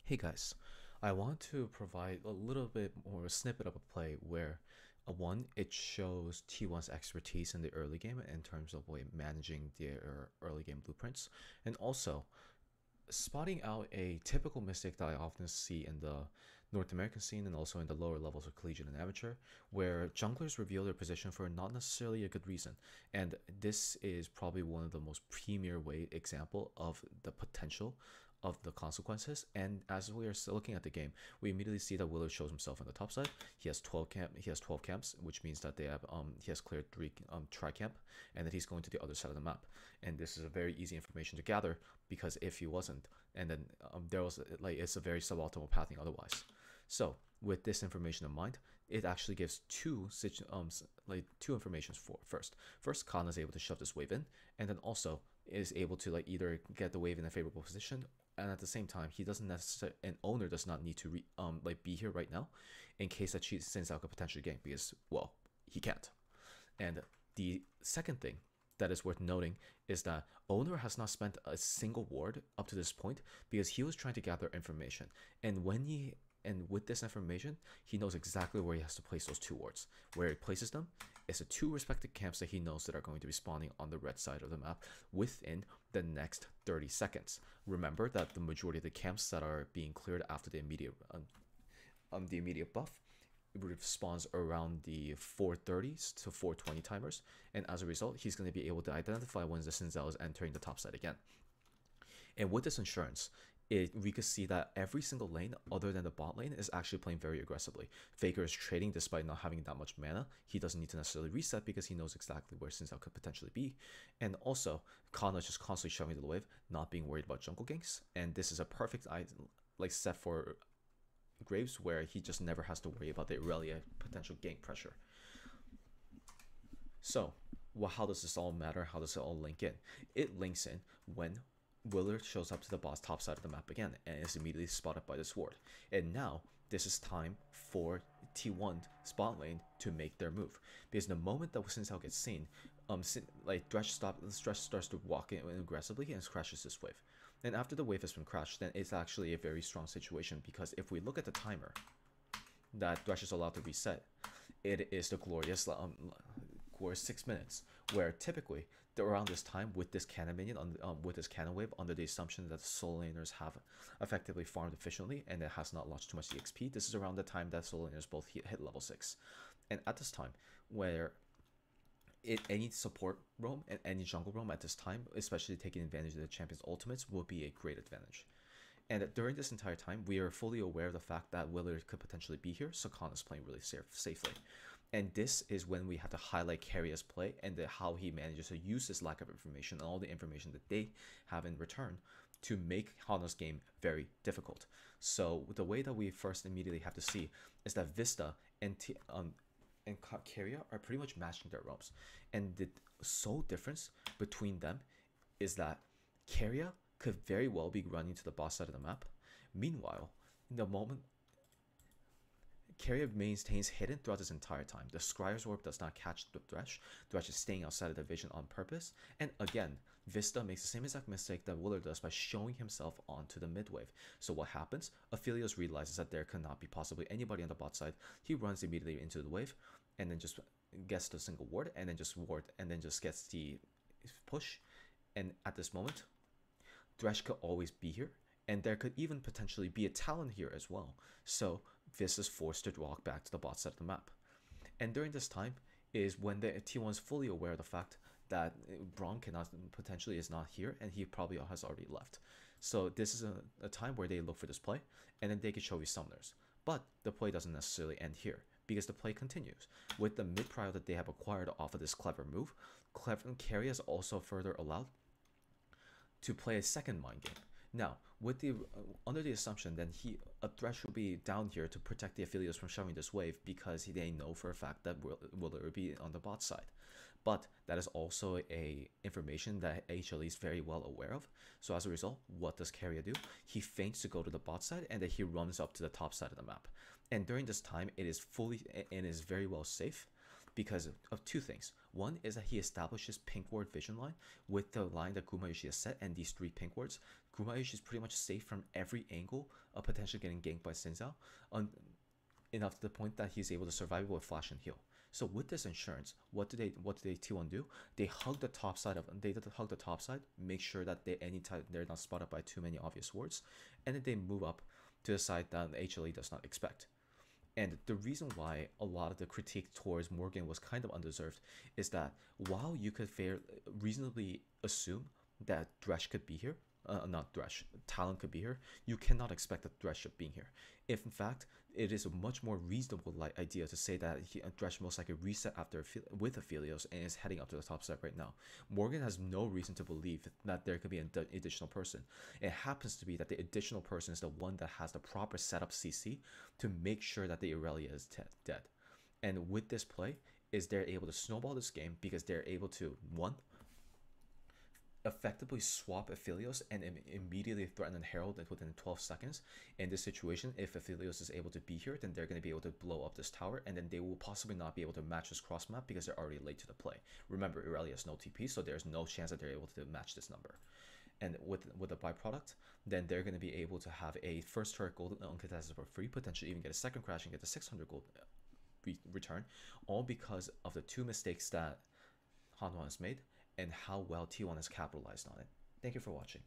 Hey guys, I want to provide a little bit more a snippet of a play where, one, it shows T1's expertise in the early game in terms of managing their early game blueprints, and also spotting out a typical mistake that I often see in the North American scene and also in the lower levels of collegiate and amateur, where junglers reveal their position for not necessarily a good reason. And this is probably one of the most premier way example of the potential of the consequences. And as we are still looking at the game, we immediately see that Willard shows himself on the top side. He has 12 camps, which means that he has cleared 3 tri camp, and that he's going to the other side of the map. And this is a very easy information to gather, because if he wasn't, and then there was it's a very suboptimal pathing otherwise. So with this information in mind, it actually gives two informations for first Khan is able to shove this wave in, and then also is able to either get the wave in a favorable position, and at the same time he doesn't necessarily, an owner does not need to be here right now in case that she sends out a potential game, because well, he can't. And the second thing that is worth noting is that owner has not spent a single ward up to this point, because he was trying to gather information, and with this information, he knows exactly where he has to place those 2 wards. Where he places them is the 2 respective camps that he knows that are going to be spawning on the red side of the map within the next 30 seconds. Remember that the majority of the camps that are being cleared after the immediate buff, it spawns around the 4:30s to 4:20 timers, and as a result, he's going to be able to identify when the Sinzel is entering the top side again. And with this insurance, we could see that every single lane other than the bot lane is actually playing very aggressively. Faker is trading despite not having that much mana. He doesn't need to necessarily reset because he knows exactly where Sinzel could potentially be. And also, Kana is just constantly shoving to the wave, not being worried about jungle ganks. And this is a perfect set for Graves, where he just never has to worry about the Irelia potential gank pressure. So, well, how does this all matter? How does it all link in? It links in when Willard shows up to the boss top side of the map again and is immediately spotted by this ward. And now this is time for T1 spot lane to make their move, because the moment that Sinzel gets seen, Thresh starts to walk in aggressively and crashes this wave. And after the wave has been crashed, then it's actually a very strong situation, because if we look at the timer that Thresh is allowed to reset, it is the glorious 6 minutes, where typically around this time, with this cannon minion with this cannon wave, under the assumption that the solo laners have effectively farmed efficiently and it has not lost too much EXP, this is around the time that solo laners both hit level 6. And at this time, where any support roam and any jungle roam at this time, especially taking advantage of the champion's ultimates, will be a great advantage. And during this entire time, we are fully aware of the fact that Willard could potentially be here, so Khan is playing really safely. And this is when we have to highlight Carrier's play and how he manages to use this lack of information and all the information that they have in return to make Hana's game very difficult. So the way that we first immediately have to see is that Vista and Carrier are pretty much matching their roams. And the sole difference between them is that Carrier could very well be running to the boss side of the map. Meanwhile, in the moment, Carrier maintains hidden throughout this entire time. The Scryer's Orb does not catch the Thresh. Thresh is staying outside of the vision on purpose. And again, Vista makes the same exact mistake that Willard does by showing himself onto the mid wave. So what happens? Aphelios realizes that there cannot be possibly anybody on the bot side. He runs immediately into the wave and then just gets the single ward and then just gets the push. And at this moment, Thresh could always be here, and there could even potentially be a Talon here as well. So this is forced to walk back to the bot side of the map. And during this time is when the T1 is fully aware of the fact that Braun is not here, and he probably has already left. So this is a time where they look for this play, and then they can show you summoners. But the play doesn't necessarily end here, because the play continues. With the mid prio that they have acquired off of this clever move, Carry is also further allowed to play a second mind game. Now, with the under the assumption that a Thresh will be down here to protect the Aphelios from shoving this wave, because they know for a fact that Willard be on the bot side. But that is also a information that HLE is very well aware of. So as a result, what does Carrier do? He feints to go to the bot side, and then he runs up to the top side of the map. And during this time, it is very well safe, because of two things. One is that he establishes pink ward vision line with the line that Gumayushi has set and these 3 pink wards. Gumayushi is pretty much safe from every angle of potentially getting ganked by Sinzao, enough to the point that he's able to survive with flash and heal. So with this insurance, what do they T1 do? They hug the top side, make sure that they're not spotted by too many obvious wards, and then they move up to the side that the HLE does not expect. And the reason why a lot of the critique towards Morgan was kind of undeserved is that while you could reasonably assume that Thresh could be here, not Thresh, Talon could be here, you cannot expect that Thresh should be here. If in fact, it is a much more reasonable idea to say that Thresh most likely reset with Aphelios and is heading up to the top side right now. Morgan has no reason to believe that there could be an additional person. It happens to be that the additional person is the one that has the proper setup CC to make sure that the Irelia is dead. And with this play, they're able to snowball this game because they're able to, one, effectively swap Aphelios and immediately threaten Herald within 12 seconds. In this situation, if Aphelios is able to be here, then they're going to be able to blow up this tower, and then they will possibly not be able to match this cross map because they're already late to the play. Remember, Irelia has no TP, so there's no chance that they're able to match this number. And with a byproduct, then they're going to be able to have a first turret gold uncontested for free, potentially even get a second crash and get the 600 gold return, all because of the 2 mistakes that Hanwha has made and how well T1 has capitalized on it. Thank you for watching.